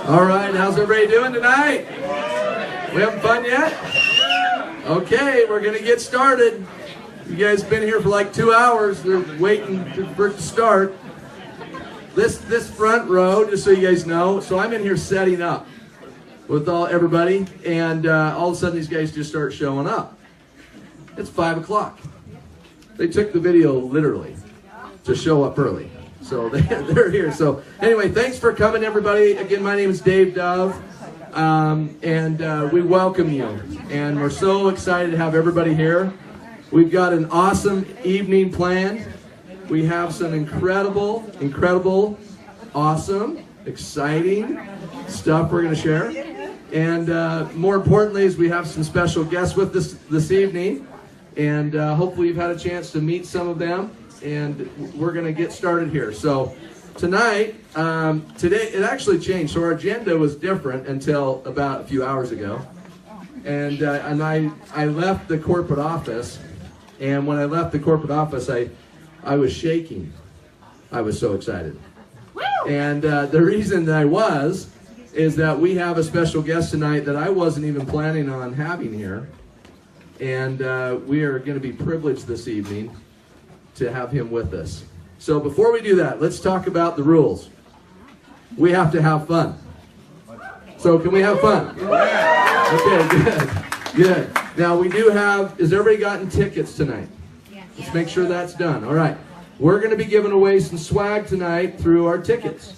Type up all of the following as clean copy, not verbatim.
All right, how's everybody doing tonight? We having fun yet? Okay, we're going to get started. You guys been here for like 2 hours. They're waiting for it to start. This front row, just so you guys know, so I'm in here setting up with everybody, and all of a sudden these guys just start showing up. It's 5 o'clock. They took the video literally to show up early. So they're here. So anyway, thanks for coming, everybody. Again, my name is Dave Dove, and we welcome you. And we're so excited to have everybody here. We've got an awesome evening planned. We have some incredible, awesome, exciting stuff we're going to share. And more importantly is we have some special guests with us this evening. And hopefully you've had a chance to meet some of them. And we're going to get started here. So tonight, today, it actually changed. So our agenda was different until about a few hours ago. And I left the corporate office. And when I left the corporate office, I was shaking. I was so excited. And the reason that I is that we have a special guest tonight that I wasn't even planning on having here. And we are going to be privileged this evening to have him with us. So before we do that, let's talk about the rules. We have to have fun. So can we have fun? Okay, good. Now we do have, has everybody gotten tickets tonight? Let's make sure that's done. All right. We're going to be giving away some swag tonight through our tickets.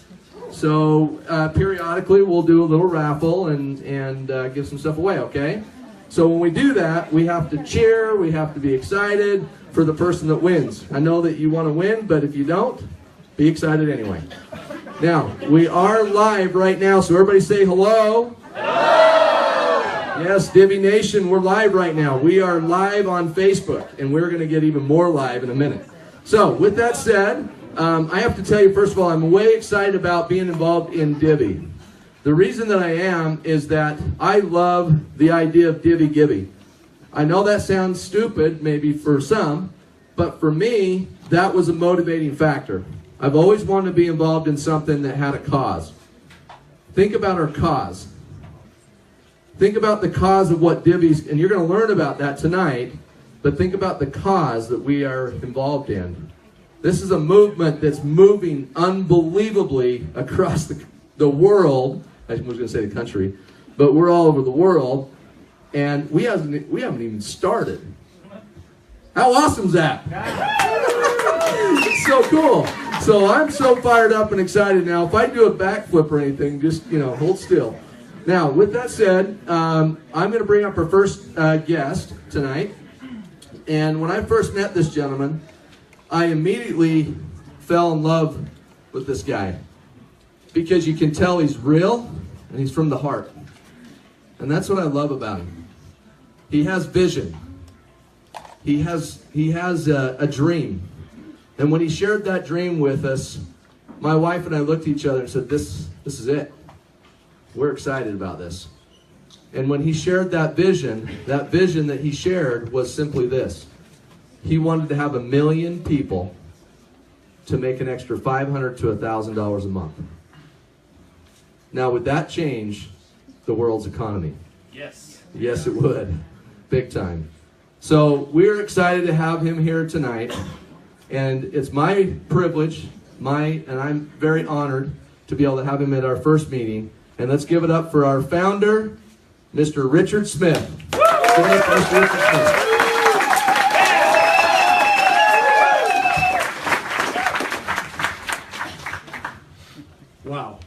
So periodically we'll do a little raffle and give some stuff away, okay? So when we do that, we have to cheer, we have to be excited for the person that wins. I know that you want to win, but if you don't, be excited anyway. Now, we are live right now, so everybody say hello. Hello! Yes, Divvee Nation, we're live right now. We are live on Facebook, and we're going to get even more live in a minute. So, with that said, I have to tell you, first of all, I'm way excited about being involved in Divvee. The reason that I am is that I love the idea of Divvee Givey. I know that sounds stupid, maybe for some, but for me, that was a motivating factor. I've always wanted to be involved in something that had a cause. Think about our cause. Think about the cause of what Divvy's, and you're going to learn about that tonight, but think about the cause that we are involved in. This is a movement that's moving unbelievably across the world. I was going to say the country, but we're all over the world, and we haven't even started. How awesome is that? It's so cool. So I'm so fired up and excited now. If I do a backflip or anything, just hold still. Now, with that said, I'm going to bring up our first guest tonight. And when I first met this gentleman, I immediately fell in love with this guy. Because you can tell he's real and he's from the heart. And that's what I love about him. He has vision. He has a dream. And when he shared that dream with us, my wife and I looked at each other and said, this is it. We're excited about this. And when he shared that vision that he shared was simply this. He wanted to have 1 million people to make an extra $500 to $1,000 a month. Now, would that change the world's economy? Yes. Yes, it would. Big time. So we're excited to have him here tonight. And it's my privilege, and I'm very honored to be able to have him at our first meeting. And let's give it up for our founder, Mr. Richard Smith. Mr. Richard Smith. Wow.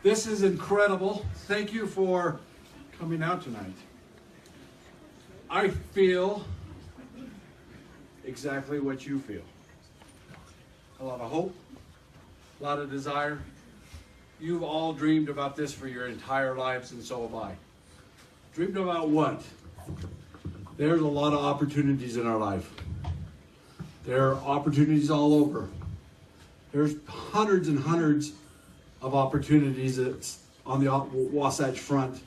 This is incredible. Thank you for coming out tonight. I feel exactly what you feel. A lot of hope, a lot of desire. You've all dreamed about this for your entire lives, and so have I. Dreamed about what? There's a lot of opportunities in our life. There are opportunities all over. There's hundreds and hundreds of opportunities that's on the Wasatch Front.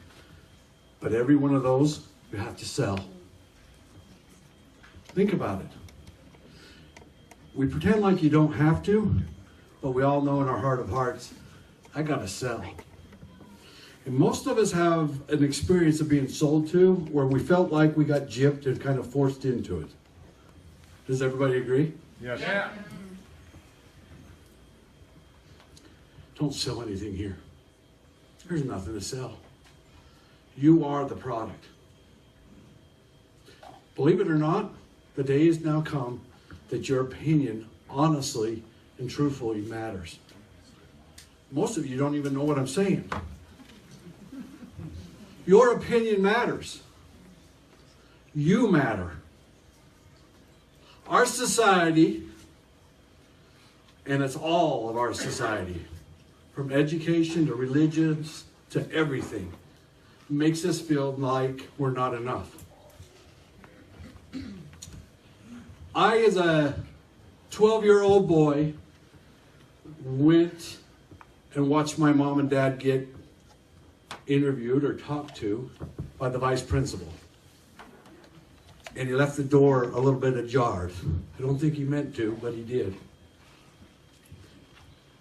But every one of those, you have to sell. Think about it. We pretend like you don't have to, but we all know in our heart of hearts, I gotta sell. And most of us have an experience of being sold to where we felt like we got gypped and kind of forced into it. Does everybody agree? Yes. Yeah. Don't sell anything here. There's nothing to sell. You are the product. Believe it or not, the day has now come that your opinion honestly and truthfully matters. Most of you don't even know what I'm saying. Your opinion matters. You matter. Our society, and it's all of our society, from education to religions to everything, makes us feel like we're not enough. I, as a 12-year-old boy, went and watched my mom and dad get interviewed or talked to by the vice principal. And he left the door a little bit ajar. I don't think he meant to, but he did.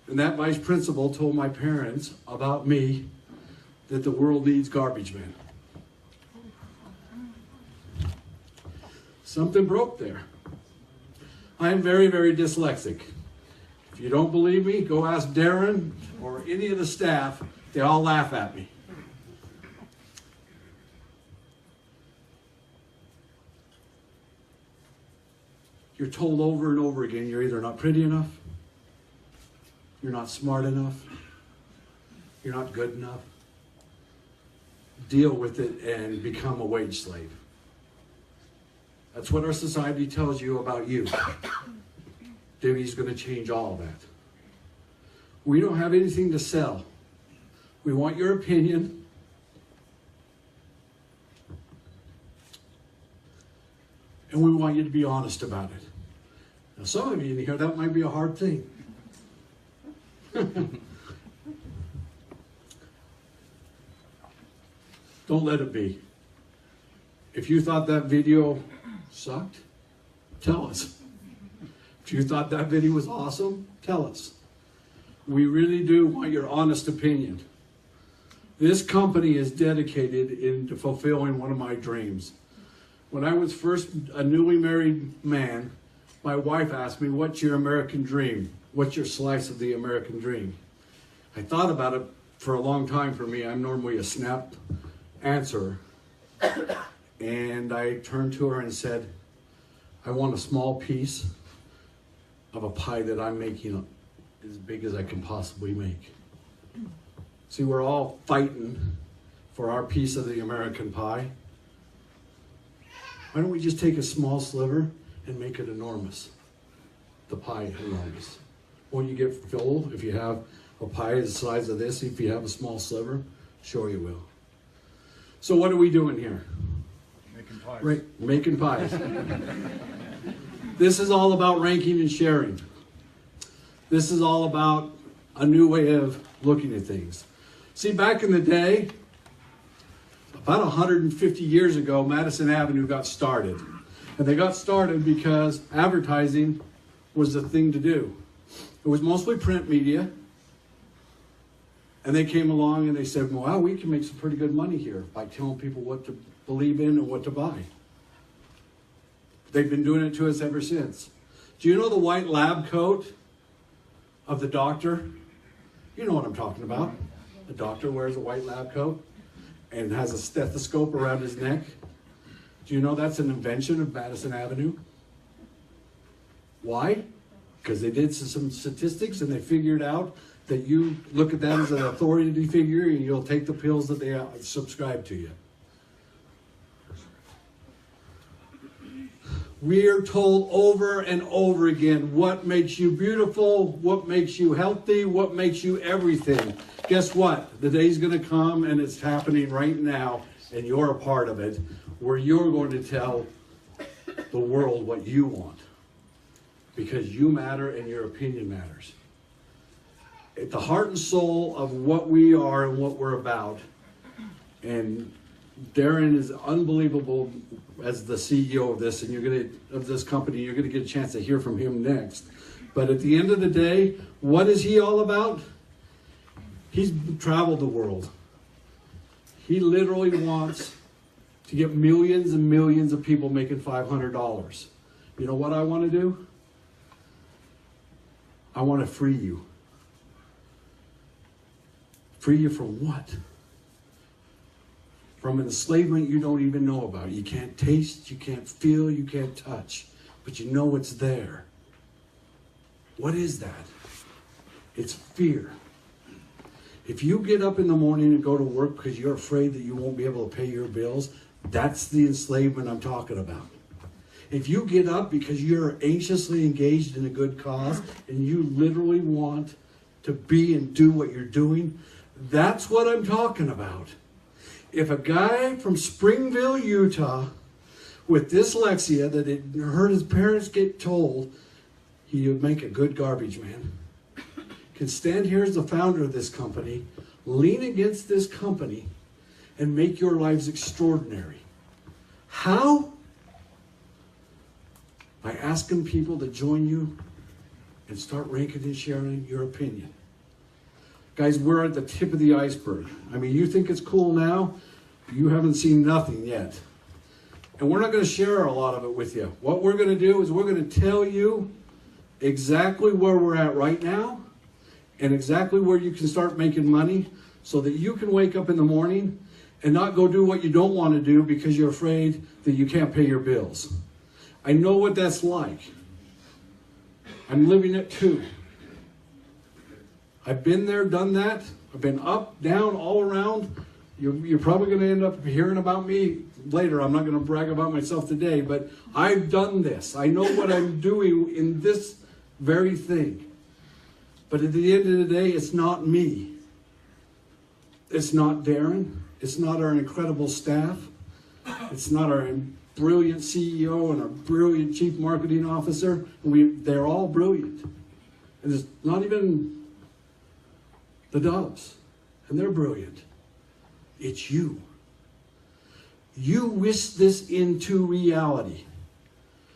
And that vice principal told my parents about me that the world needs garbage men. Something broke there. I am very, very dyslexic. If you don't believe me, go ask Darren or any of the staff. They all laugh at me. You're told over and over again, you're either not pretty enough, you're not smart enough, you're not good enough. Deal with it and become a wage slave. That's what our society tells you about you. Divvee's going to change all of that. We don't have anything to sell. We want your opinion. And we want you to be honest about it. Now, some of you in here, that might be a hard thing. Don't let it be. If you thought that video sucked, tell us. If you thought that video was awesome, tell us. We really do want your honest opinion. This company is dedicated into fulfilling one of my dreams. When I was first a newly married man, my wife asked me, what's your American dream? What's your slice of the American dream? I thought about it for a long time. For me, I'm normally a snap answer. And I turned to her and said, I want a small piece of a pie that I'm making as big as I can possibly make. See, we're all fighting for our piece of the American pie. Why don't we just take a small sliver and make it enormous? The pie enormous. Won't you get full if you have a pie the size of this? If you have a small sliver, sure you will. So what are we doing here? Making pies. Right, making pies. This is all about ranking and sharing. This is all about a new way of looking at things. See, back in the day, about 150 years ago, Madison Avenue got started. And they got started because advertising was the thing to do. It was mostly print media. And they came along and they said, well, we can make some pretty good money here by telling people what to believe in and what to buy. They've been doing it to us ever since. Do you know the white lab coat of the doctor? You know what I'm talking about. The doctor wears a white lab coat and has a stethoscope around his neck. Do you know that's an invention of Madison Avenue? Why? Because they did some statistics and they figured out that you look at that as an authority figure and you'll take the pills that they subscribe to you. We're told over and over again what makes you beautiful, what makes you healthy, what makes you everything. Guess what? The day's going to come, and it's happening right now, and you're a part of it, where you're going to tell the world what you want. Because you matter and your opinion matters. At the heart and soul of what we are and what we're about, and Darren is unbelievable as the CEO of this, and of this company. You're gonna get a chance to hear from him next. But at the end of the day, what is he all about? He's traveled the world. He literally wants to get millions and millions of people making $500. You know what I want to do? I want to free you. Free you from what? From an enslavement you don't even know about. You can't taste, you can't feel, you can't touch, but you know it's there. What is that? It's fear. If you get up in the morning and go to work because you're afraid that you won't be able to pay your bills, that's the enslavement I'm talking about. If you get up because you're anxiously engaged in a good cause and you literally want to be and do what you're doing, that's what I'm talking about. If a guy from Springville, Utah, with dyslexia that had heard his parents get told he would make a good garbage man, can stand here as the founder of this company, lean against this company, and make your lives extraordinary. How? By asking people to join you and start ranking and sharing your opinion. Guys, we're at the tip of the iceberg. I mean, you think it's cool now? You haven't seen nothing yet. And we're not going to share a lot of it with you. What we're going to do is we're going to tell you exactly where we're at right now and exactly where you can start making money so that you can wake up in the morning and not go do what you don't want to do because you're afraid that you can't pay your bills. I know what that's like. I'm living it too. I've been there, done that. I've been up, down, all around. You're probably going to end up hearing about me later. I'm not going to brag about myself today, but I've done this. I know what I'm doing in this very thing. But at the end of the day, it's not me. It's not Darren. It's not our incredible staff. It's not our brilliant CEO and our brilliant chief marketing officer. They're all brilliant. And it's not even the Doves. And they're brilliant. It's you. You wish this into reality.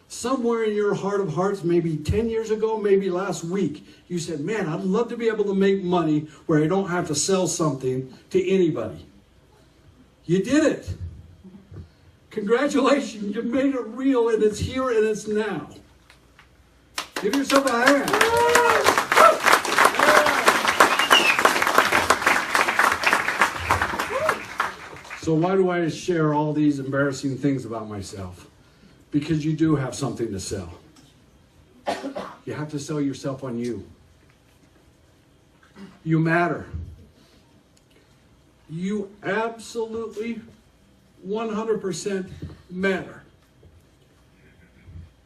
Somewhere in your heart of hearts, maybe 10 years ago, maybe last week, you said, man, I'd love to be able to make money where I don't have to sell something to anybody. You did it. Congratulations, you made it real, and it's here and it's now. Give yourself a hand. So why do I share all these embarrassing things about myself? Because you do have something to sell. You have to sell yourself on you. You matter. You absolutely 100% matter.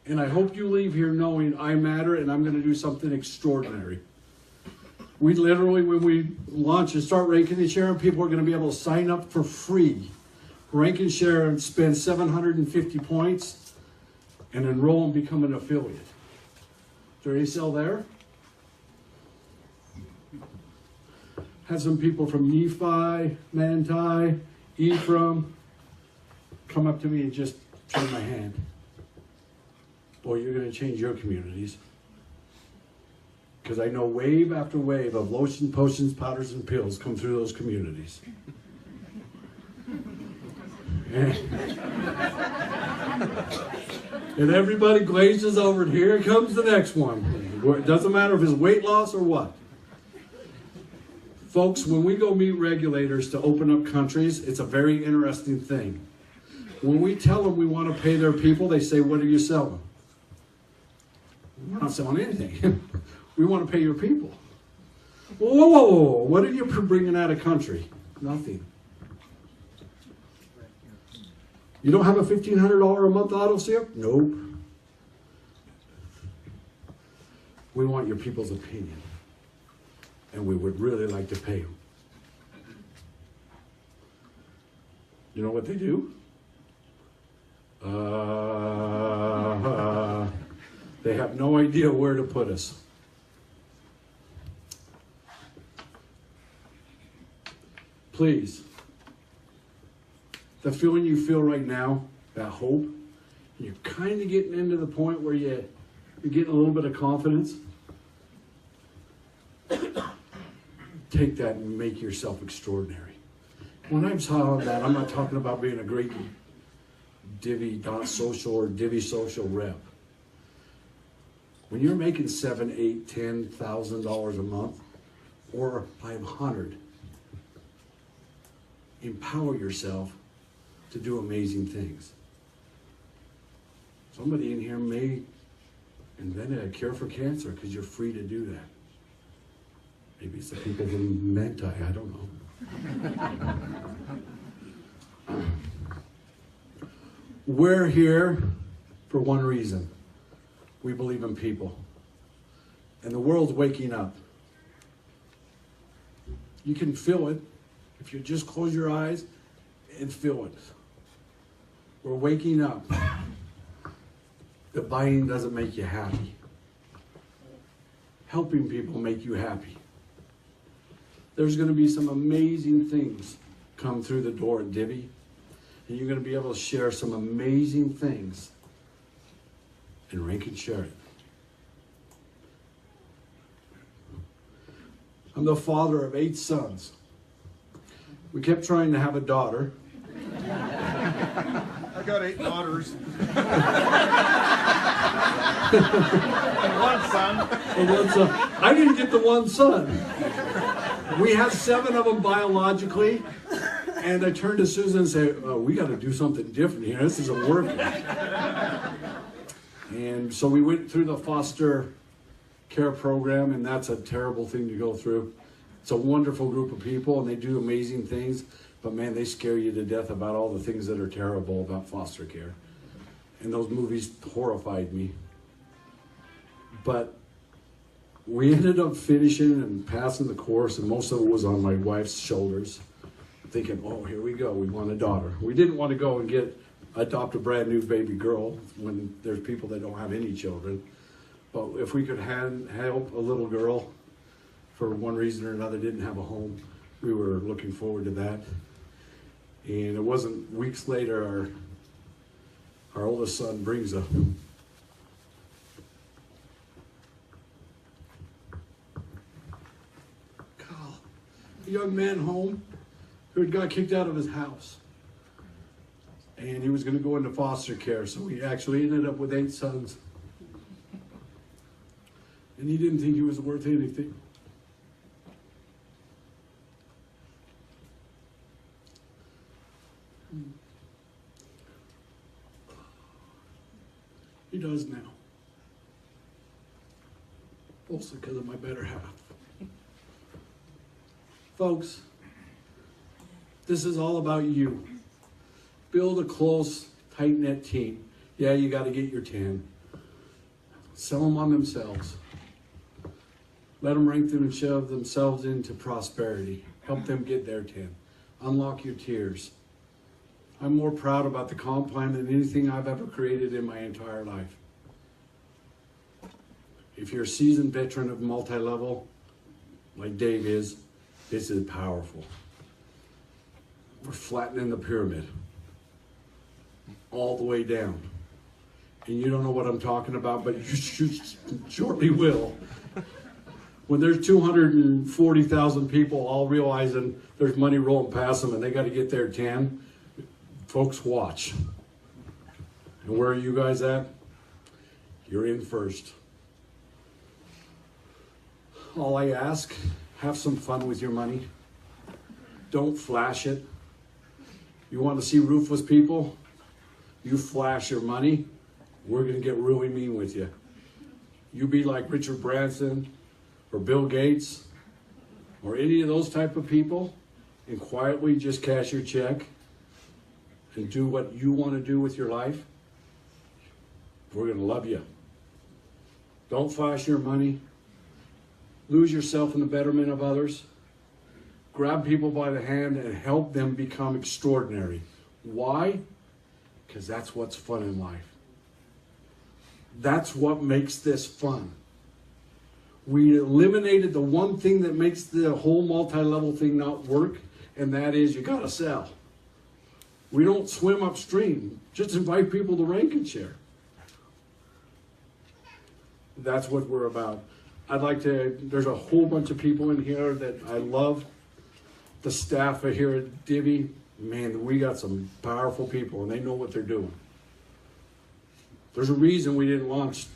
And I hope you leave here knowing I matter and I'm going to do something extraordinary. We literally, when we launch and start ranking and sharing, people are going to be able to sign up for free. Rank and share and spend 750 points and enroll and become an affiliate. Is there any sell there? Had some people from Nephi, Manti, Ephraim come up to me and just turn my hand. Boy, you're going to change your communities. Because I know wave after wave of lotion, potions, powders, and pills come through those communities. And everybody glazes over, and here comes the next one. It doesn't matter if it's weight loss or what. Folks, when we go meet regulators to open up countries, it's a very interesting thing. When we tell them we want to pay their people, they say, what are you selling? We're not selling anything. We want to pay your people. Whoa, whoa, whoa, what are you bringing out of country? Nothing. You don't have a $1,500 a month auto ship? Nope. We want your people's opinion. And we would really like to pay them. You know what they do? They have no idea where to put us. Please, the feeling you feel right now, that hope, you're kind of getting into the point where you're getting a little bit of confidence. Take that and make yourself extraordinary. When I'm talking that, I'm not talking about being a great Divvee.social or Divvee social rep. When you're making $7,000, $8,000, $10,000 a month, or 500, empower yourself to do amazing things. Somebody in here may invent a cure for cancer because you're free to do that. Maybe it's the people from Mentai, I don't know. We're here for one reason. We believe in people. And the world's waking up. You can feel it if you just close your eyes and feel it. We're waking up. The buying doesn't make you happy. Helping people make you happy. There's going to be some amazing things come through the door at Divvee. And you're going to be able to share some amazing things and rank and share it. I'm the father of 8 sons. We kept trying to have a daughter. I got 8 daughters. And 1 son. And 1 son. I didn't get the 1 son. We have 7 of them biologically. And I turned to Susan and said, oh, we got to do something different here. This isn't working. And so we went through the foster care program, and that's a terrible thing to go through. It's a wonderful group of people, and they do amazing things, but man, they scare you to death about all the things that are terrible about foster care. And those movies horrified me. But we ended up finishing and passing the course, and most of it was on my wife's shoulders, thinking, oh, here we go, we want a daughter. We didn't want to go and adopt a brand new baby girl when there's people that don't have any children. But if we could help a little girl for one reason or another didn't have a home, we were looking forward to that. And it wasn't weeks later, our oldest son brings a young man home who had got kicked out of his house. And he was going to go into foster care, so he actually ended up with 8 sons. And he didn't think he was worth anything. He does now. Mostly because of my better half. Folks, this is all about you. Build a close, tight-knit team. Yeah, you got to get your 10. Sell them on themselves. Let them rank them and shove themselves into prosperity. Help them get their 10. Unlock your tiers. I'm more proud about the comp plan than anything I've ever created in my entire life. If you're a seasoned veteran of multi-level, like Dave is, this is powerful. We're flattening the pyramid all the way down. And you don't know what I'm talking about, but you shortly will. When there's 240,000 people all realizing there's money rolling past them and they got to get their 10, folks, watch. And where are you guys at? You're in first. All I ask, have some fun with your money. Don't flash it. You want to see ruthless people? You flash your money, we're going to get really mean with you. You be like Richard Branson or Bill Gates or any of those type of people and quietly just cash your check and do what you want to do with your life, we're going to love you. Don't flash your money. Lose yourself in the betterment of others. Grab people by the hand and help them become extraordinary. Why? Because that's what's fun in life. That's what makes this fun. We eliminated the one thing that makes the whole multi-level thing not work, and that is you gotta sell. We don't swim upstream. Just invite people to rank and share. That's what we're about. I'd like to, there's a whole bunch of people in here that I love. the staff here at Divvee, man, we got some powerful people, and they know what they're doing. There's a reason we didn't launch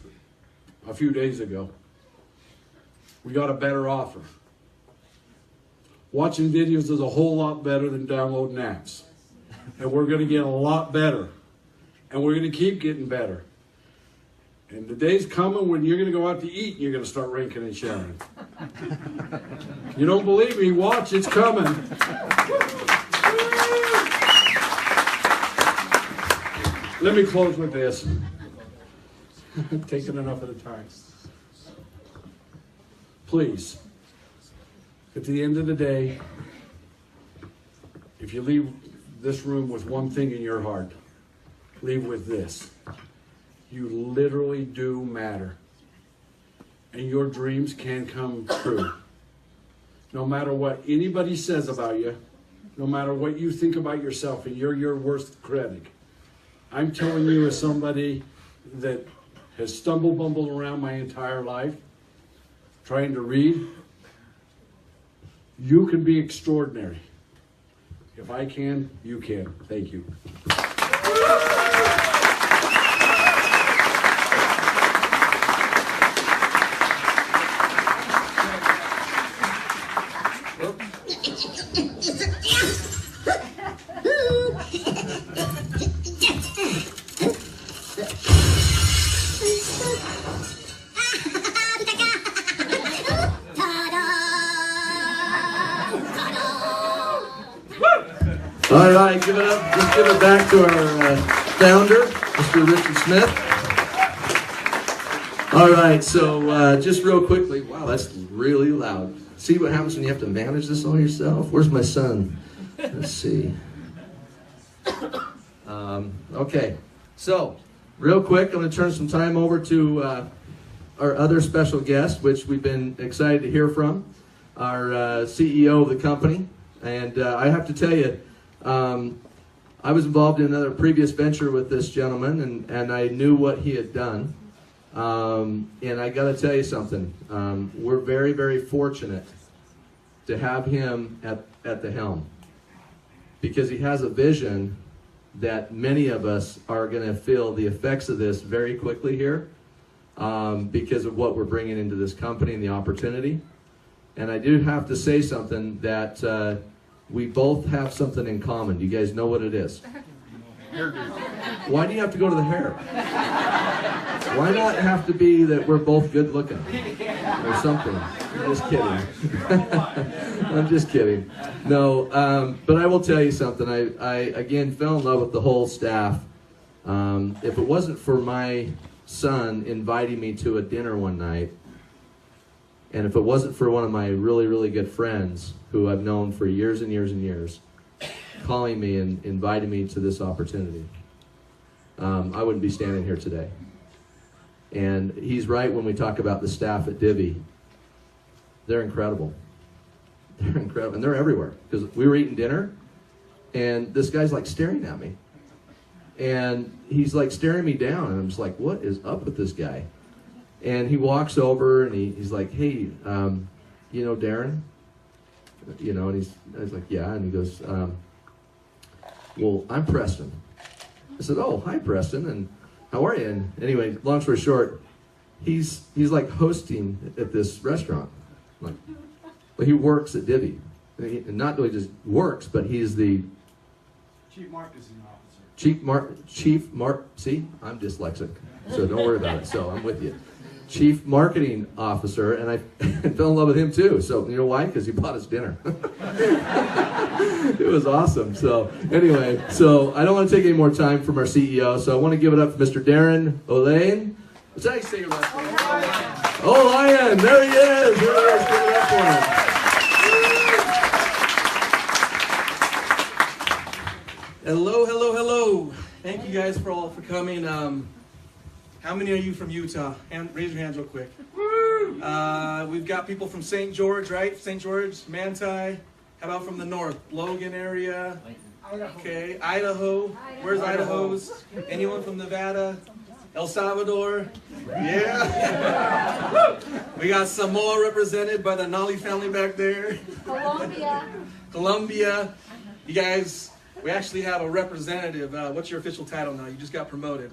a few days ago. We got a better offer. Watching videos is a whole lot better than downloading apps. And we're going to get a lot better. And we're going to keep getting better. And the day's coming when you're going to go out to eat and you're going to start ranking and sharing. You don't believe me? Watch, it's coming. Let me close with this. I've taken enough of the time. Please, at the end of the day, if you leave this room with one thing in your heart, leave with this. You literally do matter. And your dreams can come true. No matter what anybody says about you, no matter what you think about yourself, and you're your worst critic. I'm telling you as somebody that has stumbled, bumbled around my entire life, trying to read, you can be extraordinary. If I can, you can. Thank you. All right, give it up. Let's give it back to our founder, Mr. Richard Smith. All right, so just real quickly, wow, that's really loud. See what happens when you have to manage this all yourself? Where's my son? Let's see. Okay, so real quick, I'm going to turn some time over to our other special guest, which we've been excited to hear from, our CEO of the company. And I have to tell you, I was involved in another previous venture with this gentleman, and I knew what he had done. And I got to tell you something. We're very, very fortunate to have him at the helm, because he has a vision that many of us are going to feel the effects of this very quickly here, because of what we're bringing into this company and the opportunity. And I do have to say something that we both have something in common. Do you guys know what it is? Why do you have to go to the hair? Why not have to be that we're both good looking or something? I'm just kidding. I'm just kidding. No, but I will tell you something. I again fell in love with the whole staff. If it wasn't for my son inviting me to a dinner one night, and if it wasn't for one of my really, really good friends who I've known for years and years and years, calling me and inviting me to this opportunity, I wouldn't be standing here today. And he's right when we talk about the staff at Divvee. They're incredible. They're incredible. And they're everywhere. Because we were eating dinner, and this guy's like staring at me. And he's like staring me down, and I'm just like, what is up with this guy? And he walks over, and he's like, hey, you know Darren? You know, and I was like, yeah. And he goes, well, I'm Preston. I said, oh, hi, Preston, and how are you? And anyway, long story short, he's like hosting at this restaurant. Like, well, he works at Divvee. And not only just works, but he's the Chief Marketing Officer. See, I'm dyslexic, so don't worry about it. So I'm with you. Chief Marketing Officer, and I fell in love with him too. So you know why? Because he bought us dinner. It was awesome. So anyway, so I don't want to take any more time from our CEO. So I want to give it up for Mr. Darren Olayan. What's that you say your last name? Olayan. There he is. There he is. Give it up for him. Hello, hello, hello. Thank you guys for coming. How many are you from Utah? Raise your hands real quick. We've got people from St. George, right? St. George, Manti. How about from the north? Logan area. Okay, Idaho. Where's Idaho's? Anyone from Nevada? El Salvador. Yeah. We got Samoa represented by the Nolly family back there. Colombia. You guys, we actually have a representative. What's your official title now? You just got promoted.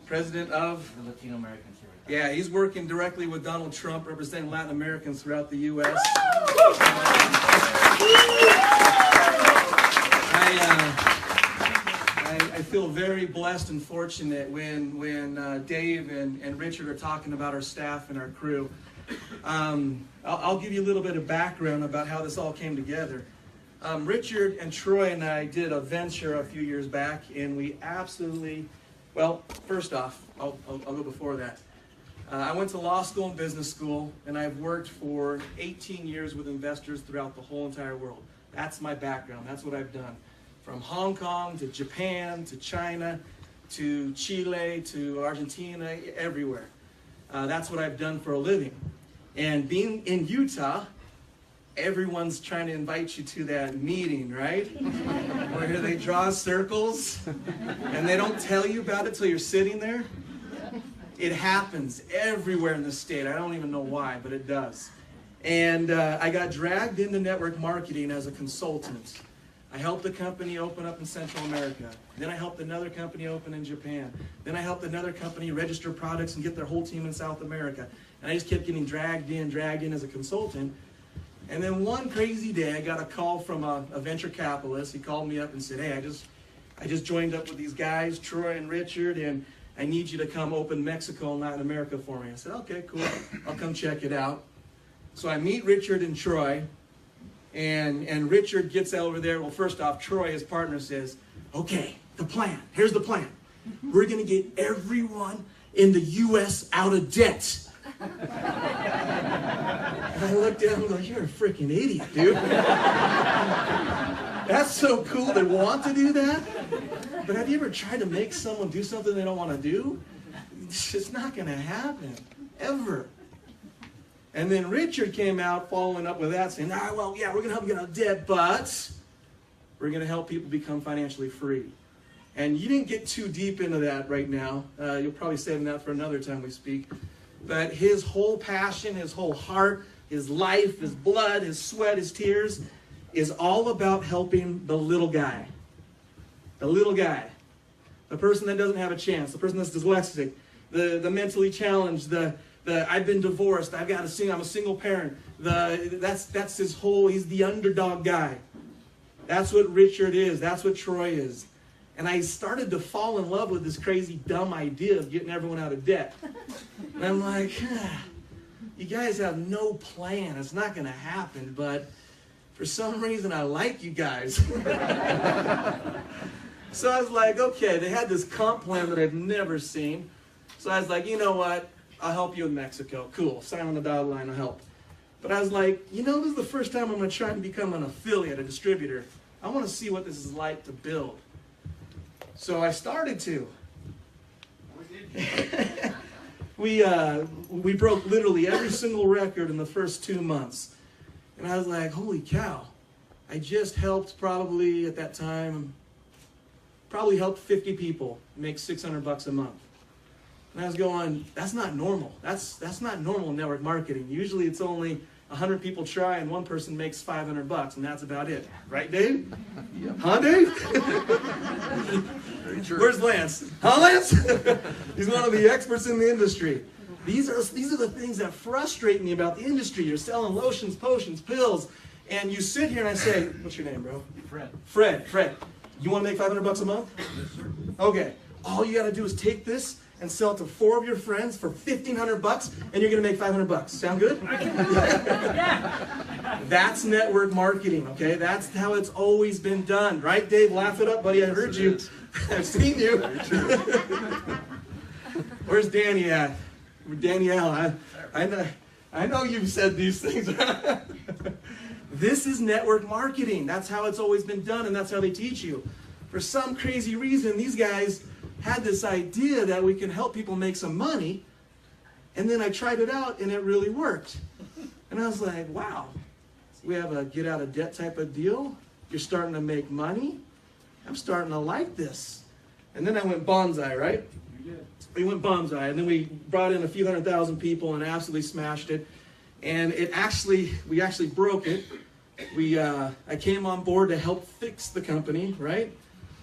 President of? The Latino American Series. Yeah, he's working directly with Donald Trump, representing Latin Americans throughout the U.S. I feel very blessed and fortunate when Dave and Richard are talking about our staff and our crew. I'll give you a little bit of background about how this all came together. Richard and Troy and I did a venture a few years back, and we absolutely, well, first off, I'll go before that. I went to law school and business school, and I've worked for 18 years with investors throughout the whole entire world. That's my background. That's what I've done. From Hong Kong to Japan to China to Chile to Argentina, everywhere. That's what I've done for a living. And being in Utah, everyone's trying to invite you to that meeting, right? Where they draw circles and they don't tell you about it till you're sitting there. It happens everywhere in the state. I don't even know why, but it does. And I got dragged into network marketing as a consultant. I helped a company open up in Central America. Then I helped another company open in Japan. Then I helped another company register products and get their whole team in South America. And I just kept getting dragged in as a consultant. And then one crazy day, I got a call from a venture capitalist. He called me up and said, hey, I just joined up with these guys, Troy and Richard, and I need you to come open Mexico and Latin America for me. I said, okay, cool. I'll come check it out. So I meet Richard and Troy, and Richard gets over there. Well, first off, Troy, his partner, says, okay, the plan. Here's the plan. We're going to get everyone in the U.S. out of debt. And I looked at him and go, you're a freaking idiot, dude. That's so cool. They want to do that. But have you ever tried to make someone do something they don't want to do? It's just not going to happen, ever. And then Richard came out following up with that, saying, well, yeah, we're going to help you get out of debt, but we're going to help people become financially free. And you didn't get too deep into that right now. You'll probably save that for another time we speak. But his whole passion, his whole heart, his life, his blood, his sweat, his tears is all about helping the little guy. The little guy. The person that doesn't have a chance. The person that's dyslexic. The mentally challenged. I've been divorced. I'm a single parent. That's his whole, he's the underdog guy. That's what Richard is. That's what Troy is. And I started to fall in love with this crazy, dumb idea of getting everyone out of debt. And I'm like, you guys have no plan. It's not going to happen. But for some reason, I like you guys. So I was like, okay, they had this comp plan that I've never seen. So I was like, you know what? I'll help you in Mexico. Cool. Sign on the dotted line. I'll help. But I was like, this is the first time I'm going to try and become an affiliate, a distributor. I want to see what this is like to build. So I started to. We broke literally every single record in the first 2 months. And I was like, holy cow. I just helped probably at that time, helped 50 people make $600 a month. And I was going, that's not normal. That's not normal in network marketing. Usually it's only 100 people try and one person makes $500, and that's about it. Right, Dave? Yep. Huh, Dave? Very true. Where's Lance? Huh, Lance? He's one of the experts in the industry. These are the things that frustrate me about the industry. You're selling lotions, potions, pills, and you sit here and I say, what's your name, bro? Fred. Fred. You want to make $500 a month? Yes, sir. Okay. All you got to do is take this and sell it to 4 of your friends for $1,500, and you're going to make $500. Sound good? That's network marketing, okay? That's how it's always been done. Right, Dave? Laugh it up, buddy. I heard you. I've seen you. Where's Danny at? Danielle, I know you've said these things. This is network marketing. That's how it's always been done, and that's how they teach you. For some crazy reason, these guys had this idea that we can help people make some money, and then I tried it out, and it really worked. And I was like, wow, we have a get out of debt type of deal. You're starting to make money. I'm starting to like this. And then I went bonsai, right? We went bums, and then we brought in a few 100,000 people and absolutely smashed it. And we actually broke it. I came on board to help fix the company, right?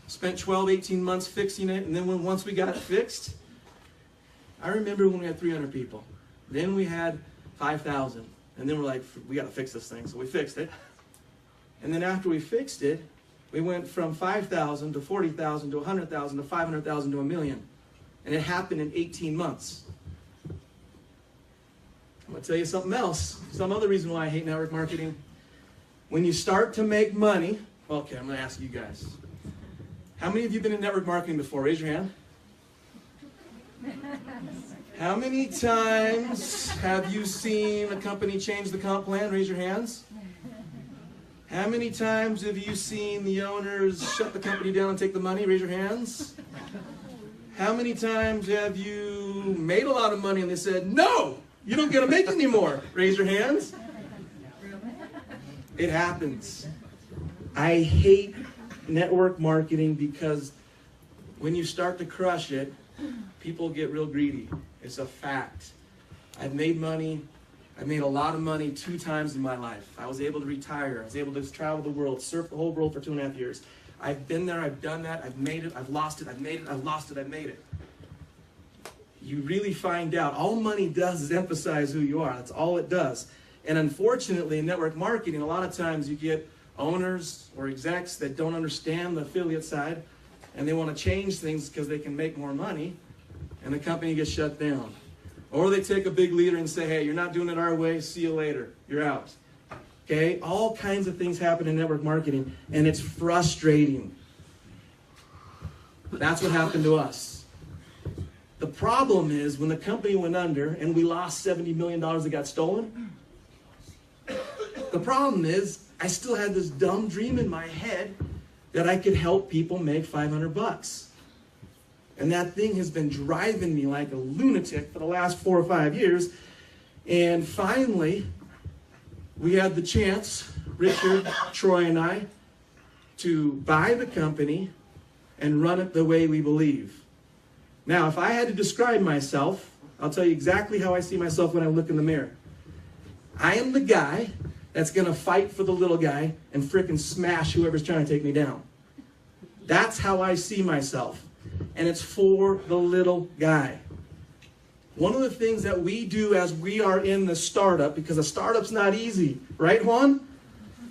Spent 12, 18 months fixing it, and then once we got it fixed, I remember when we had 300 people. Then we had 5,000, and then we're like, we got to fix this thing, so we fixed it. And then after we fixed it, we went from 5,000 to 40,000 to 100,000 to 500,000 to 1 million. And it happened in 18 months. I'm going to tell you something else. Some other reason why I hate network marketing. When you start to make money, okay, I'm going to ask you guys. How many of you have been in network marketing before? Raise your hand. How many times have you seen a company change the comp plan? Raise your hands. How many times have you seen the owners shut the company down and take the money? Raise your hands. How many times have you made a lot of money and they said, no, you don't get to make any more? Raise your hands. It happens. I hate network marketing because when you start to crush it, people get real greedy. It's a fact. I've made money. I've made a lot of money 2 times in my life. I was able to retire. I was able to travel the world, surf the whole world for 2.5 years. I've been there, I've done that, I've made it, I've lost it, I've made it, I've lost it, I've made it. You really find out, all money does is emphasize who you are. That's all it does. And unfortunately, in network marketing, a lot of times you get owners or execs that don't understand the affiliate side, and they want to change things because they can make more money, and the company gets shut down. Or they take a big leader and say, hey, you're not doing it our way, see you later, you're out. Okay, all kinds of things happen in network marketing, and it's frustrating. That's what happened to us. The problem is when the company went under and we lost $70 million that got stolen, the problem is I still had this dumb dream in my head that I could help people make $500. And that thing has been driving me like a lunatic for the last 4 or 5 years. And finally, we had the chance, Richard, Troy, and I, to buy the company and run it the way we believe. Now, if I had to describe myself, I'll tell you exactly how I see myself when I look in the mirror. I am the guy that's going to fight for the little guy and frickin' smash whoever's trying to take me down. That's how I see myself. And it's for the little guy. One of the things that we do as we are in the startup, because a startup's not easy, right, Juan?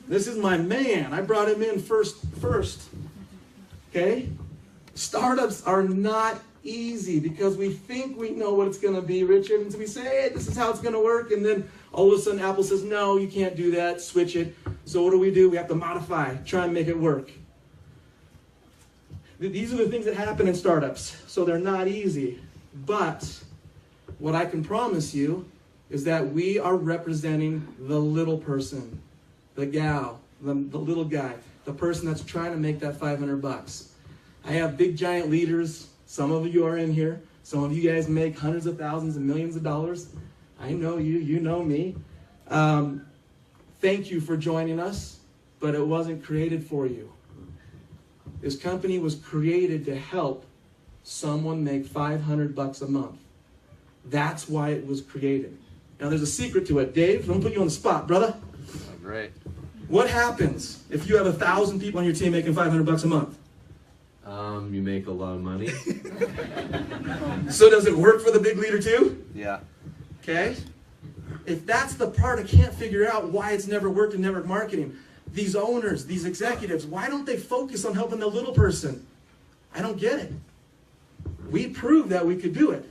This is my man. I brought him in first. Okay? Startups are not easy because we think we know what it's going to be, Richard. And so we say, hey, this is how it's going to work. And then all of a sudden Apple says, no, you can't do that. Switch it. So what do? We have to modify, try and make it work. These are the things that happen in startups. So they're not easy. But what I can promise you is that we are representing the little person, the gal, the little guy, the person that's trying to make that $500. I have big giant leaders. Some of you are in here. Some of you guys make hundreds of thousands and millions of dollars. I know you. You know me. Thank you for joining us, but it wasn't created for you. This company was created to help someone make $500 a month. That's why it was created. Now there's a secret to it. Dave, I'm going to put you on the spot, brother. Oh, great. What happens if you have 1,000 people on your team making $500 a month? You make a lot of money. So does it work for the big leader too? Yeah. Okay? If that's the part I can't figure out why it's never worked in network marketing, these owners, these executives, why don't they focus on helping the little person? I don't get it. We proved that we could do it.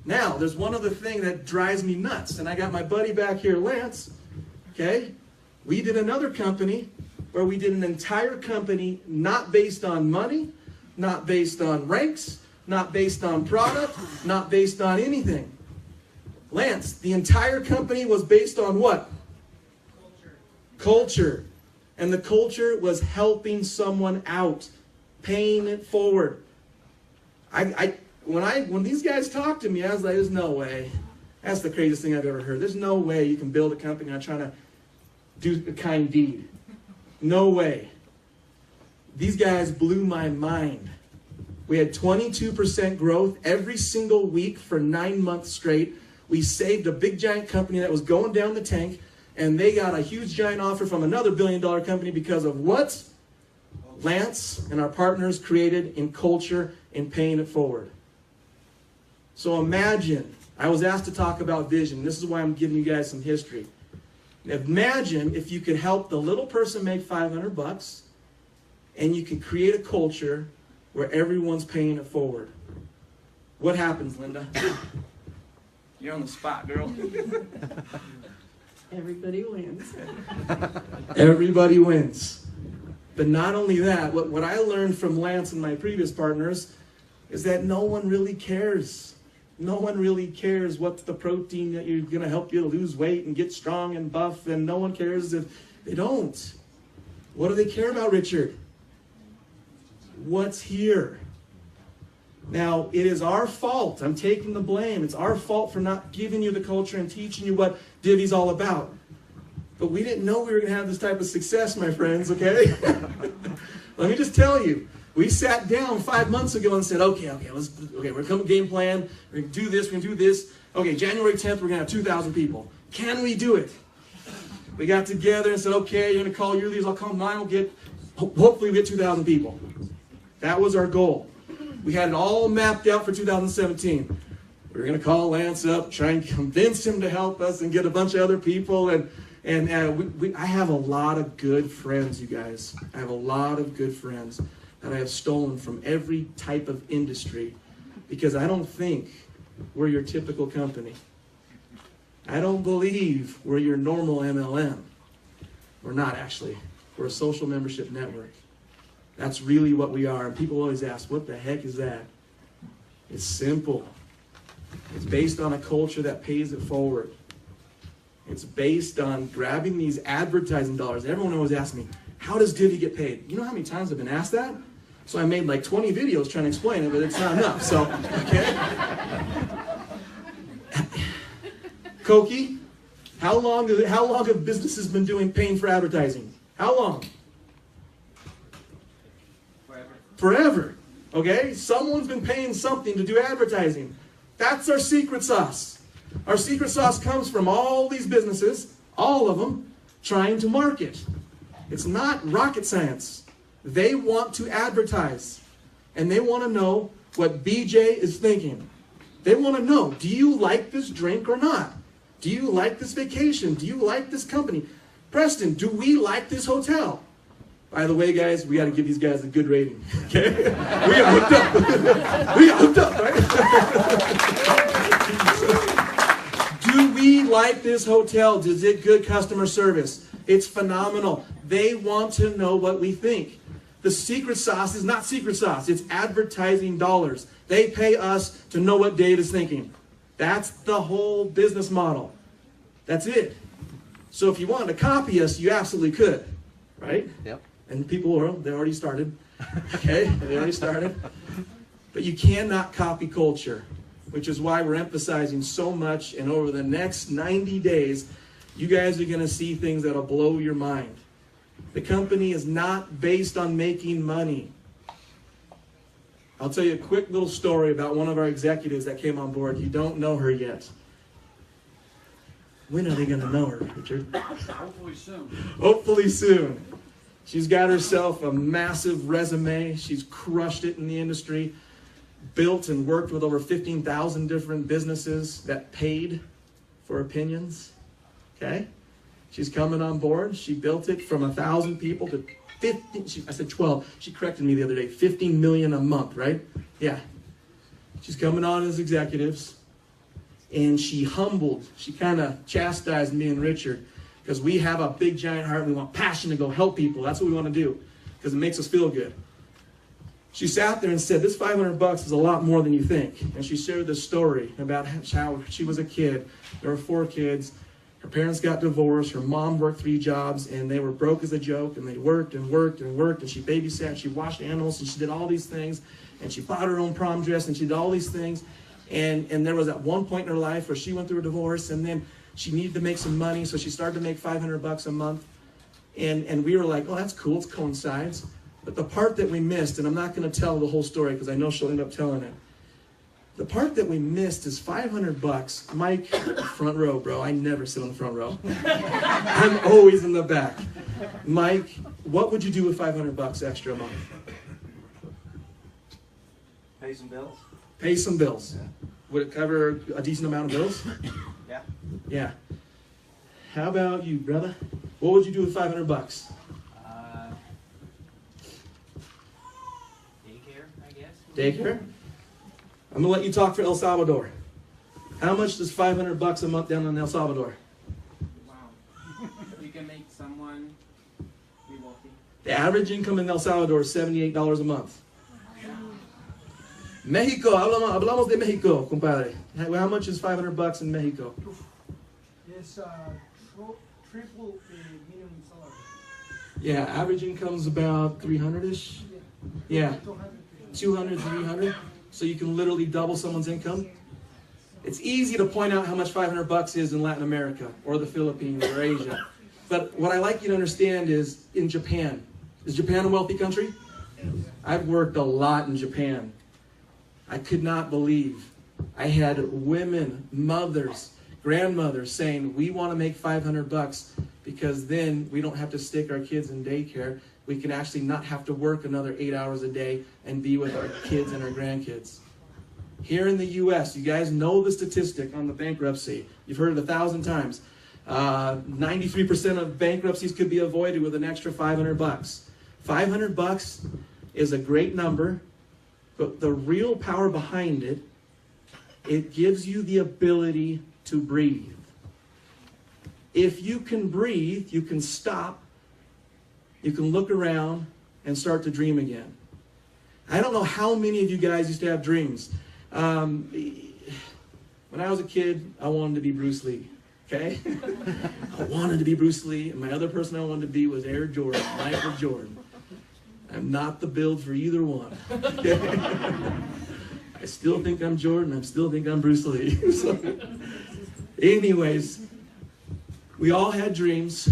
Now, there's one other thing that drives me nuts, and I got my buddy back here, Lance. Okay? We did another company where we did an entire company not based on money, not based on ranks, not based on product, not based on anything. Lance, the entire company was based on what? Culture. And the culture was helping someone out, paying it forward. When these guys talked to me, I was like, there's no way. That's the craziest thing I've ever heard. There's no way you can build a company on trying to do a kind deed. No way. These guys blew my mind. We had 22% growth every single week for 9 months straight. We saved a big giant company that was going down the tank, and they got a huge giant offer from another billion-dollar company because of what Lance and our partners created in culture and paying it forward. So imagine, I was asked to talk about vision. This is why I'm giving you guys some history. Imagine if you could help the little person make $500 and you could create a culture where everyone's paying it forward. What happens, Linda? You're on the spot, girl. Everybody wins. Everybody wins. But not only that, what I learned from Lance and my previous partners is that no one really cares. No one really cares what's the protein that you're going to help you to lose weight and get strong and buff, and no one cares if they don't. What do they care about, Richard? What's here? Now, it is our fault. I'm taking the blame. It's our fault for not giving you the culture and teaching you what Divvy's all about. But we didn't know we were going to have this type of success, my friends, okay? Let me just tell you. We sat down 5 months ago and said, okay, we're going to come game plan. We're going to do this, we're going to do this. Okay, January 10th, we're going to have 2,000 people. Can we do it? We got together and said, okay, you're going to call your leaders, I'll call mine, hopefully we get 2,000 people. That was our goal. We had it all mapped out for 2017. We were going to call Lance up, try and convince him to help us and get a bunch of other people. I have a lot of good friends, you guys. I have a lot of good friends that I have stolen from every type of industry because I don't think we're your typical company. I don't believe we're your normal MLM. We're not, actually. We're a social membership network. That's really what we are. And people always ask, what the heck is that? It's simple. It's based on a culture that pays it forward. It's based on grabbing these advertising dollars. Everyone always asks me, how does Divvee get paid? You know how many times I've been asked that? So I made like 20 videos trying to explain it, but it's not enough. So, okay. Koki, how long have businesses been paying for advertising? How long? Forever. Okay? Someone's been paying something to do advertising. That's our secret sauce. Our secret sauce comes from all these businesses, all of them, trying to market. It's not rocket science. They want to advertise. And they want to know what BJ is thinking. They want to know, do you like this drink or not? Do you like this vacation? Do you like this company? Preston, do we like this hotel? By the way, guys, we got to give these guys a good rating. Okay? We got hooked up. We got hooked up, right? Do we like this hotel? Is it good customer service? It's phenomenal. They want to know what we think. The secret sauce is not secret sauce. It's advertising dollars. They pay us to know what Dave is thinking. That's the whole business model. That's it. So if you wanted to copy us, you absolutely could. Right? Yep. And people, they already started. Okay? They already started. But you cannot copy culture, which is why we're emphasizing so much. And over the next 90 days, you guys are going to see things that'll blow your mind. The company is not based on making money. I'll tell you a quick little story about one of our executives that came on board. You don't know her yet. When are they going to know her, Richard? Hopefully soon. Hopefully soon. She's got herself a massive resume. She's crushed it in the industry. Built and worked with over 15,000 different businesses that paid for opinions. Okay? She's coming on board. She built it from 1,000 people to 15. I said 12. She corrected me the other day. 15 million a month, right? Yeah. She's coming on as executives. And she kind of chastised me and Richard because we have a big giant heart. We want passion to go help people. That's what we want to do because it makes us feel good. She sat there and said, this $500 is a lot more than you think. And she shared this story about how she was a kid. There were 4 kids. Her parents got divorced. Her mom worked 3 jobs, and they were broke as a joke. And they worked and worked and worked. And she babysat. And she washed animals. And she did all these things. And she bought her own prom dress. And she did all these things. And there was at one point in her life where she went through a divorce. And then she needed to make some money. So she started to make $500 a month. And we were like, oh, that's cool. It coincides. But the part that we missed, and I'm not going to tell the whole story because I know she'll end up telling it. The part that we missed is $500. Mike, front row, bro. I never sit on the front row. I'm always in the back. Mike, what would you do with $500 extra a month? Pay some bills? Pay some bills. Would it cover a decent amount of bills? Yeah. Yeah. How about you, brother? What would you do with $500? Daycare, I guess. Daycare? I'm gonna let you talk for El Salvador. How much does $500 a month down in El Salvador? Wow. You can make someone be wealthy. The average income in El Salvador is $78 a month. Mexico, hablamos de Mexico, compadre. How much is $500 in Mexico? It's triple minimum salary. Yeah, average income's about 300-ish. Yeah, 200, 300. So you can literally double someone's income. It's easy to point out how much $500 is in Latin America or the Philippines or Asia. But what I like you to understand is in Japan. Is Japan a wealthy country? I've worked a lot in Japan. I could not believe. I had women, mothers, grandmothers saying, we want to make $500 because then we don't have to stick our kids in daycare. We can actually not have to work another 8 hours a day and be with our kids and our grandkids. Here in the U.S., you guys know the statistic on the bankruptcy. You've heard it 1,000 times. 93% of bankruptcies could be avoided with an extra $500. $500 is a great number, but the real power behind it, it gives you the ability to breathe. If you can breathe, you can stop, you can look around and start to dream again. I don't know how many of you guys used to have dreams. When I was a kid, I wanted to be Bruce Lee. Okay? I wanted to be Bruce Lee, and my other person I wanted to be was Air Jordan, Michael Jordan. I'm not the build for either one. I still think I'm Jordan. I still think I'm Bruce Lee. So, anyways, we all had dreams.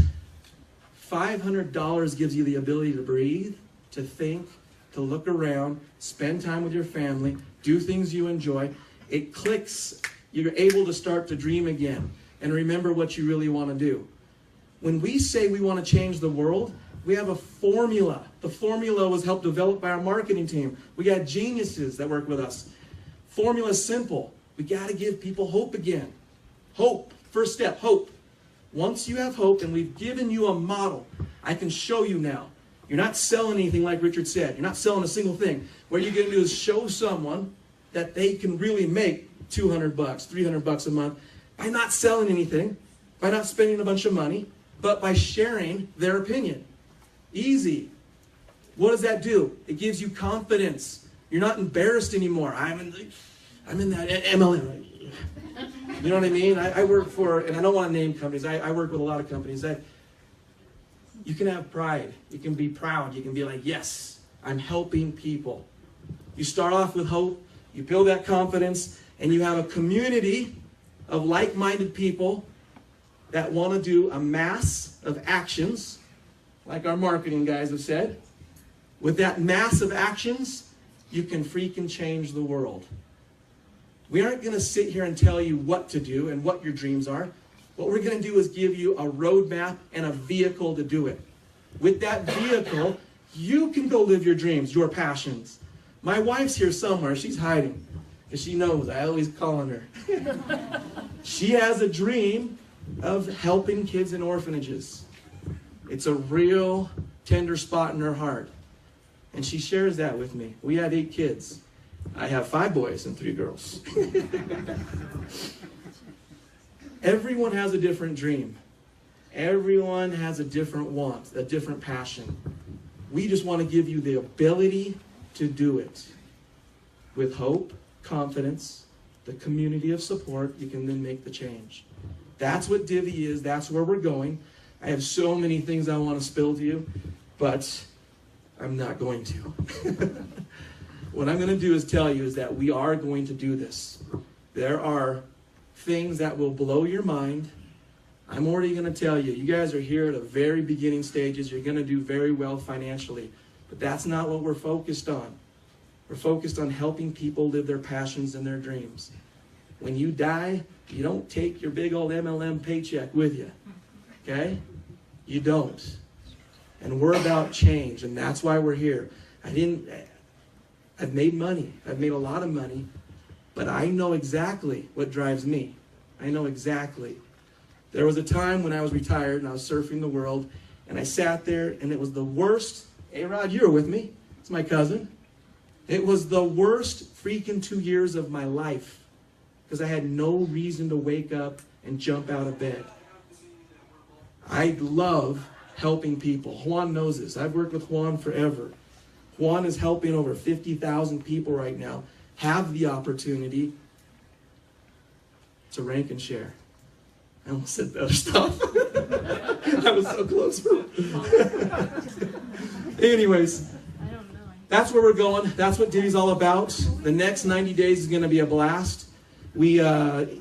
$500 gives you the ability to breathe, to think, to look around, spend time with your family, do things you enjoy. It clicks. You're able to start to dream again and remember what you really want to do. When we say we want to change the world, we have a formula. The formula was helped develop by our marketing team. We got geniuses that work with us. Formula is simple. We got to give people hope again. Hope. First step, hope. Once you have hope and we've given you a model, I can show you now. You're not selling anything like Richard said. You're not selling a single thing. What you're going to do is show someone that they can really make $200, $300 a month by not selling anything, by not spending a bunch of money, but by sharing their opinion. Easy. What does that do? It gives you confidence. You're not embarrassed anymore. I'm in that MLM. You know what I mean? I work for, and I don't want to name companies. I work with a lot of companies. You can have pride. You can be proud. You can be like, yes, I'm helping people. You start off with hope. You build that confidence, and you have a community of like-minded people that want to do a mass of actions, like our marketing guys have said. With that mass of actions, you can freaking change the world. We aren't going to sit here and tell you what to do and what your dreams are. What we're going to do is give you a roadmap and a vehicle to do it. With that vehicle, you can go live your dreams, your passions. My wife's here somewhere. She's hiding because she knows I always call on her. She has a dream of helping kids in orphanages. It's a real tender spot in her heart. And she shares that with me. We have 8 kids. I have 5 boys and 3 girls. Everyone has a different dream. Everyone has a different want, a different passion. We just want to give you the ability to do it. With hope, confidence, the community of support, you can then make the change. That's what Divvee is. That's where we're going. I have so many things I want to spill to you, but I'm not going to. What I'm going to do is tell you is that we are going to do this. There are things that will blow your mind. I'm already going to tell you, you guys are here at the very beginning stages. You're going to do very well financially. But that's not what we're focused on. We're focused on helping people live their passions and their dreams. When you die, you don't take your big old MLM paycheck with you. Okay? You don't. And we're about change, and that's why we're here. I've made money. I've made a lot of money, but I know exactly what drives me. I know exactly. There was a time when I was retired and I was surfing the world, and I sat there, and it was the worst. Hey, Rod, you were with me. It's my cousin. It was the worst freaking 2 years of my life because I had no reason to wake up and jump out of bed. I love helping people. Juan knows this. I've worked with Juan forever. Juan is helping over 50,000 people right now have the opportunity to rank and share. I almost said better stuff. I was so close. Anyways, that's where we're going. That's what Divvee's all about. The next 90 days is going to be a blast. We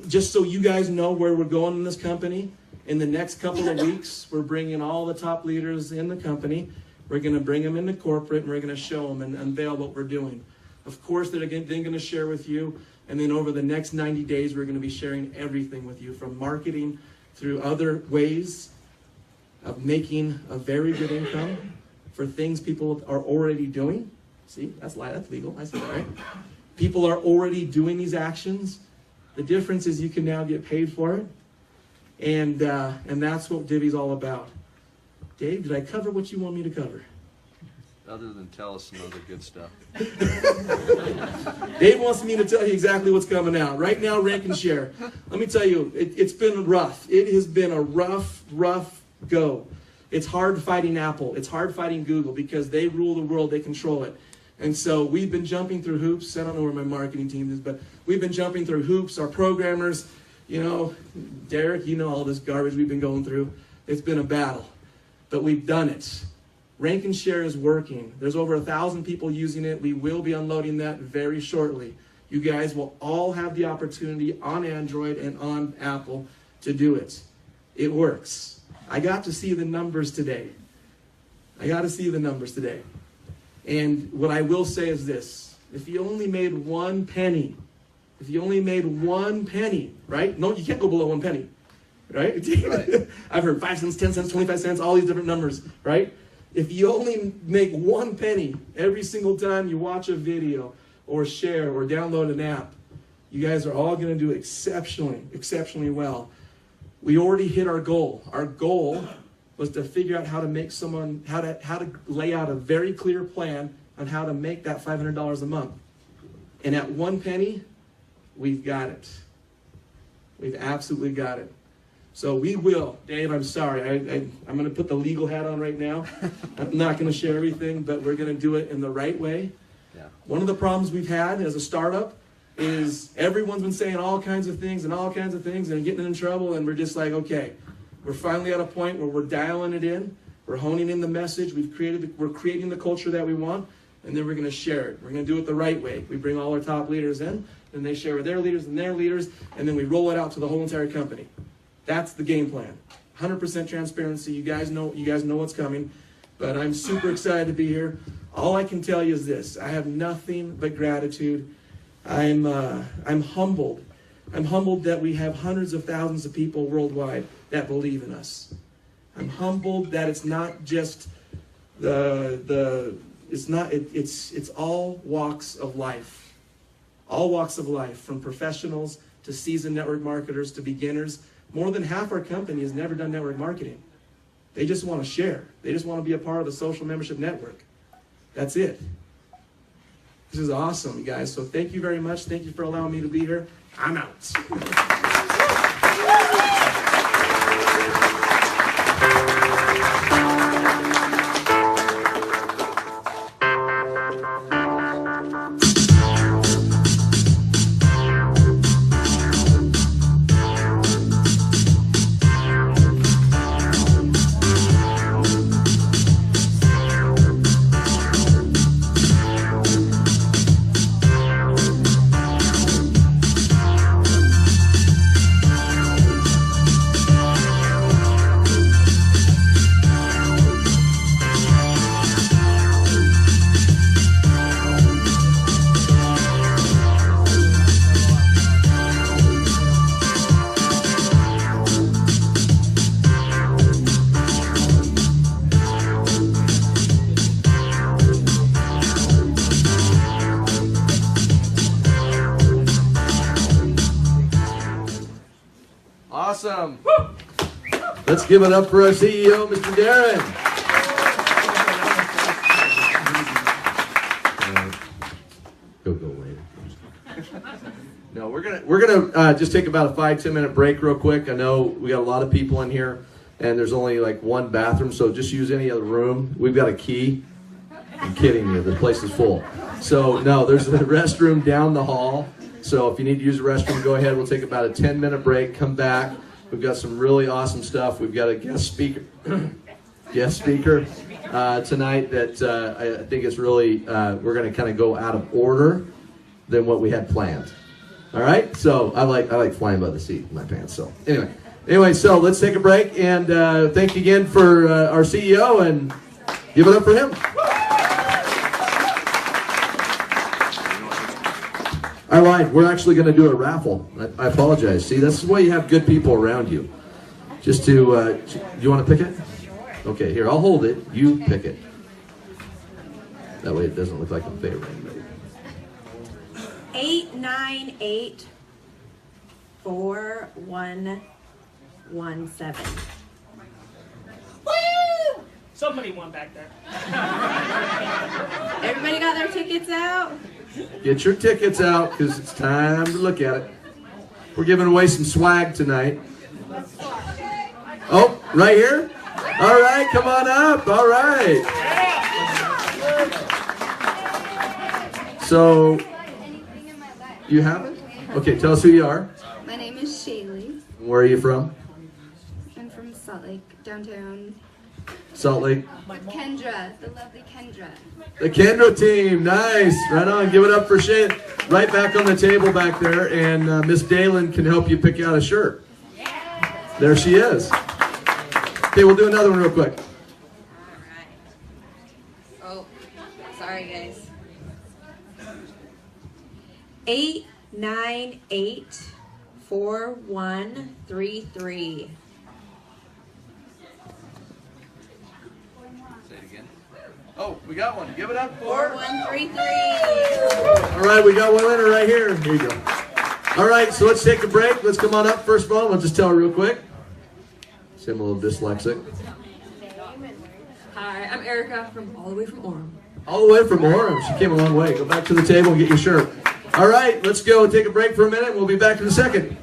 just so you guys know where we're going in this company, in the next couple of weeks, we're bringing all the top leaders in the company. We're going to bring them into corporate, and we're going to show them and unveil what we're doing. Of course, they're going to share with you. And then over the next 90 days, we're going to be sharing everything with you, from marketing through other ways of making a very good income for things people are already doing. See, that's legal. I said that right. People are already doing these actions. The difference is you can now get paid for it. And that's what Divvee's all about. Dave, did I cover what you want me to cover? Other than tell us some other good stuff. Dave wants me to tell you exactly what's coming out. Right now, rank and share. Let me tell you, it's been rough. It has been a rough go. It's hard fighting Apple. It's hard fighting Google because they rule the world. They control it. And so we've been jumping through hoops. I don't know where my marketing team is, but we've been jumping through hoops. Our programmers, you know, Derek, you know all this garbage we've been going through. It's been a battle, but we've done it. Rank and share is working. There's over 1,000 people using it. We will be unloading that very shortly. You guys will all have the opportunity on Android and on Apple to do it. It works. I got to see the numbers today. And what I will say is this. If you only made 1 penny, right? No, you can't go below 1 penny, right? Right. I've heard 5 cents, 10 cents, 25 cents, all these different numbers, right? If you only make 1 penny every single time you watch a video or share or download an app, you guys are all going to do exceptionally well. We already hit our goal. Our goal was to figure out how to make how to lay out a very clear plan on how to make that $500 a month. And at 1 penny, we've got it. We've absolutely got it. So we will. Dave, I'm sorry. I'm going to put the legal hat on right now. I'm not going to share everything, but we're going to do it in the right way. Yeah. One of the problems we've had as a startup is everyone's been saying all kinds of things and getting in trouble, and we're just like, okay, we're finally at a point where we're dialing it in. We're honing in the message. We're creating the culture that we want, and then we're going to share it. We're going to do it the right way. We bring all our top leaders in, and they share with their leaders, and then we roll it out to the whole entire company. That's the game plan. 100% transparency. You guys know what's coming. But I'm super excited to be here. All I can tell you is this. I have nothing but gratitude. I'm humbled. I'm humbled that we have hundreds of thousands of people worldwide that believe in us. I'm humbled that it's not just it's all walks of life. All walks of life, from professionals to seasoned network marketers to beginners. More than half our company has never done network marketing. They just want to share. They just want to be a part of the social membership network. That's it. This is awesome, you guys. So thank you very much. Thank you for allowing me to be here. I'm out. Let's give it up for our CEO, Mr. Darren. Go later. No, we're gonna just take about a 5-10 minute break real quick. I know we got a lot of people in here, and there's only like one bathroom, so just use any other room. We've got a key. I'm kidding you. The place is full. So no, there's a restroom down the hall. So if you need to use the restroom, go ahead. We'll take about a 10-minute break. Come back. We've got some really awesome stuff. We've got a guest speaker tonight that I think is really we're going to kind of go out of order than what we had planned. All right. So I like flying by the seat in my pants. So anyway, so let's take a break and thank you again for our CEO and give it up for him. I lied. We're actually going to do a raffle. I apologize. See, this is why you have good people around you. Just to, do you want to pick it? Okay, here, I'll hold it. You pick it. That way it doesn't look like I'm favoring anybody. 8984117. Woo! Somebody won back there. Everybody got their tickets out? Get your tickets out because it's time to look at it. We're giving away some swag tonight. Oh, right here? All right, come on up. All right. So, you have it? Okay, tell us who you are. My name is Shaylee. Where are you from? I'm from Salt Lake, downtown. Salt Lake. Kendra, the lovely Kendra. The Kendra team, nice. Right on, give it up for Shane. Right back on the table back there, and Miss Dalen can help you pick out a shirt. There she is. Okay, we'll do another one real quick. Oh, sorry guys. 8984133. Oh, we got one. Give it up for 4133. All right, we got one winner right here. Here you go. All right, so let's take a break. Let's come on up. First of all, we'll just tell her real quick. See, I'm a little dyslexic. Hi, I'm Erica from all the way from Orem. All the way from Orem. She came a long way. Go back to the table and get your shirt. All right, let's go take a break for a minute. We'll be back in a second.